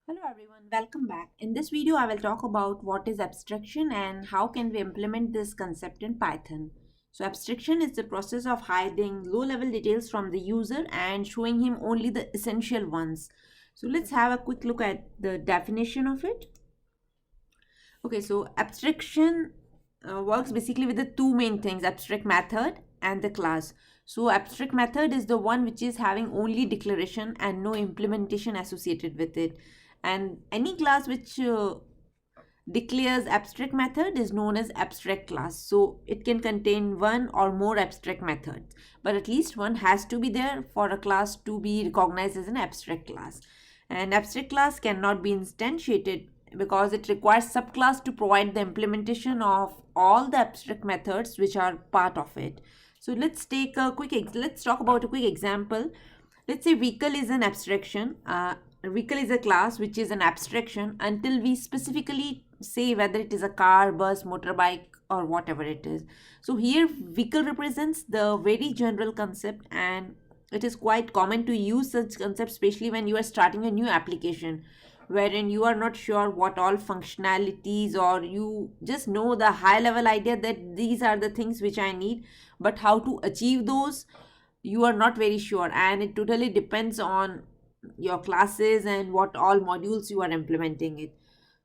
Hello everyone, welcome back. In this video, I will talk about what is abstraction and how can we implement this concept in Python. So abstraction is the process of hiding low-level details from the user and showing him only the essential ones. So let's have a quick look at the definition of it. Okay, so abstraction works basically with the two main things, abstract method and the class. So abstract method is the one which is having only declaration and no implementation associated with it. And any class which declares abstract method is known as abstract class. So it can contain one or more abstract methods, but at least one has to be there for a class to be recognized as an abstract class. An abstract class cannot be instantiated because it requires subclass to provide the implementation of all the abstract methods which are part of it. So let's talk about a quick example. Let's say vehicle is an abstraction. Vehicle is a class which is an abstraction until we specifically say whether it is a car, bus, motorbike, or whatever it is. So here vehicle represents the very general concept, and it is quite common to use such concepts, especially when you are starting a new application wherein you are not sure what all functionalities, or you just know the high level idea that these are the things which I need, but how to achieve those you are not very sure, and it totally depends on your classes and what all modules you are implementing it.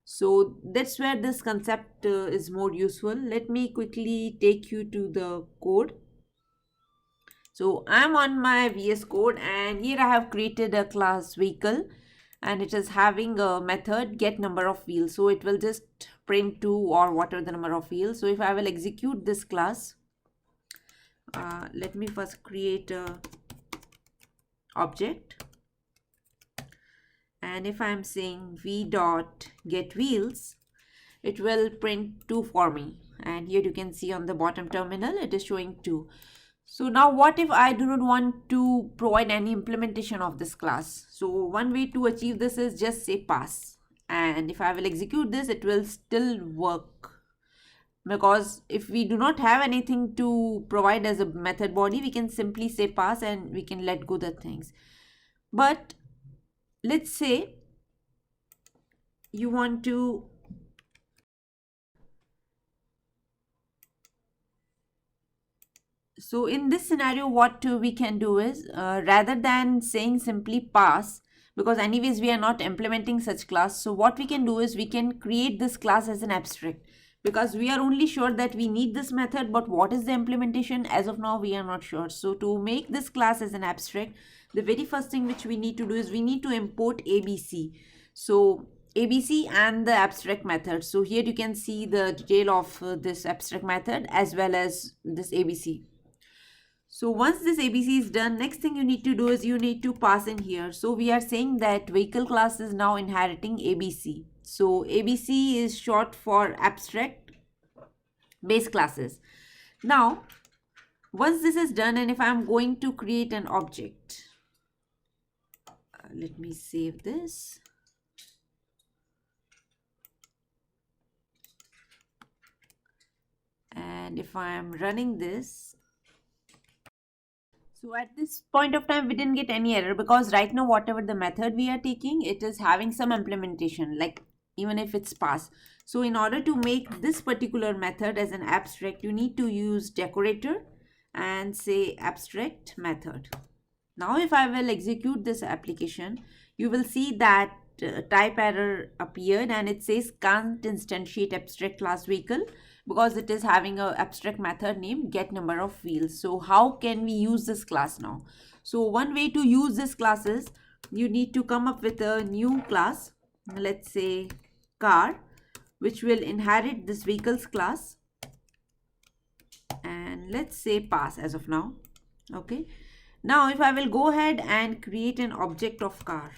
So that's where this concept is more useful. Let me quickly take you to the code. So I'm on my VS Code, and here I have created a class vehicle, and it is having a method get number of wheels. So it will just print 2 or whatever the number of wheels. So if I will execute this class, let me first create a object, and if I'm saying v dot get wheels, it will print 2 for me, and here you can see on the bottom terminal it is showing 2. So now what if I do not want to provide any implementation of this class? So one way to achieve this is just say pass, and if I will execute this, it will still work, because if we do not have anything to provide as a method body, we can simply say pass and we can let go the things. But let's say you want to so in this scenario, what we can do is, rather than saying simply pass, because anyways we are not implementing such class, so what we can do is we can create this class as an abstract, because we are only sure that we need this method, but what is the implementation as of now we are not sure. So to make this class as an abstract, the very first thing which we need to do is we need to import abc. So abc and the abstract method. So here you can see the detail of this abstract method as well as this abc. So once this ABC is done, next thing you need to do is you need to pass in here. So we are saying that vehicle class is now inheriting ABC. So ABC is short for abstract base classes. Now, once this is done, and if I'm going to create an object, let me save this. And if I'm running this, so at this point of time, we didn't get any error, because right now, whatever the method we are taking, it is having some implementation, like even if it's pass. So in order to make this particular method as an abstract, you need to use decorator and say abstract method. Now, if I will execute this application, you will see that type error appeared, and it says can't instantiate abstract class vehicle because it is having a abstract method named get number of wheels. So how can we use this class now? So one way to use this class is you need to come up with a new class, let's say car, which will inherit this vehicles class, and let's say pass as of now. Okay, now if I will go ahead and create an object of car,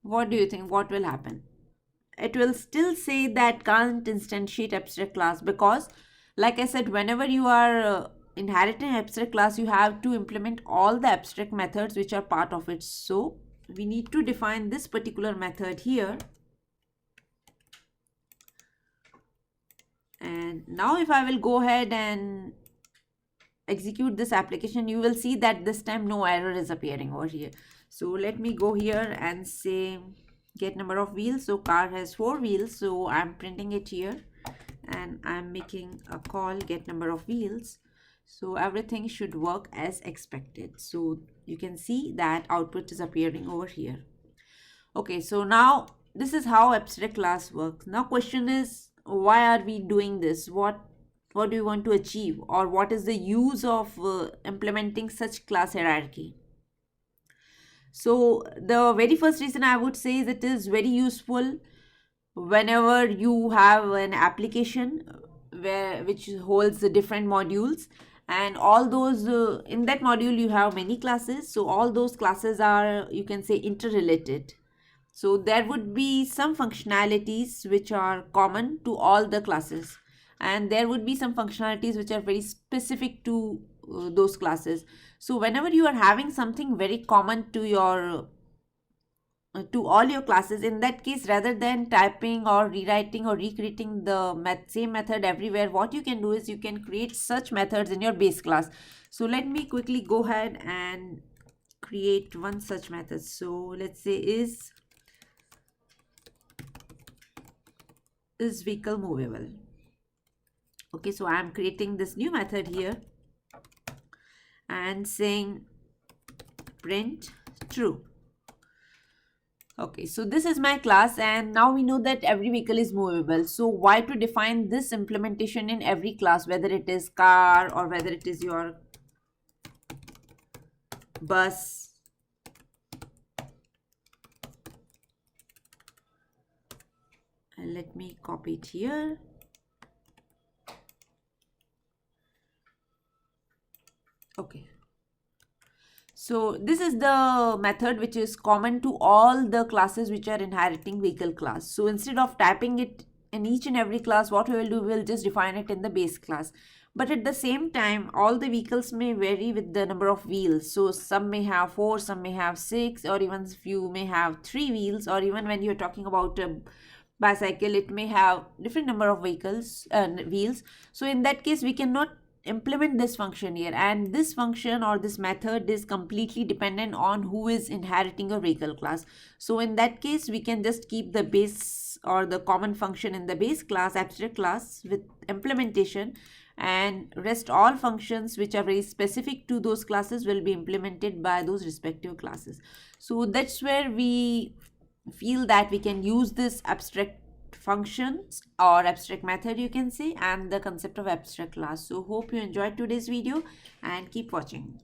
what do you think what will happen? It will still say that can't instantiate abstract class, because like I said, whenever you are inheriting abstract class, you have to implement all the abstract methods which are part of it. So we need to define this particular method here. And now if I will go ahead and execute this application, you will see that this time no error is appearing over here. So let me go here and say get number of wheels. So car has 4 wheels, so I'm printing it here and I'm making a call get number of wheels. So everything should work as expected. So you can see that output is appearing over here. Okay, so now this is how abstract class works. Now question is, why are we doing this? What do you want to achieve, or what is the use of implementing such class hierarchy? So the very first reason I would say is it is very useful whenever you have an application which holds the different modules, and all those in that module you have many classes, so all those classes are, you can say, interrelated. So there would be some functionalities which are common to all the classes, and there would be some functionalities which are very specific to those classes. So whenever you are having something very common to your to all your classes, in that case, rather than typing or rewriting or recreating the same method everywhere, what you can do is you can create such methods in your base class. So let me quickly go ahead and create one such method. So let's say is vehicle movable. Okay, so I'm creating this new method here and saying print true. Okay, so this is my class, and now we know that every vehicle is movable. So why to define this implementation in every class, whether it is car or whether it is your bus? And let me copy it here. Okay. So this is the method which is common to all the classes which are inheriting vehicle class. So instead of typing it in each and every class, what we will do, we will just define it in the base class. But at the same time, all the vehicles may vary with the number of wheels. So some may have 4, some may have 6, or even few may have 3 wheels, or even when you're talking about a bicycle, it may have different number of wheels. So in that case, we cannot implement this function here, and this function or this method is completely dependent on who is inheriting a vehicle class. So in that case, we can just keep the base or the common function in the base class, abstract class, with implementation, and rest all functions which are very specific to those classes will be implemented by those respective classes. So that's where we feel that we can use this abstract functions or abstract method, you can say, and the concept of abstract class. So hope you enjoyed today's video and keep watching.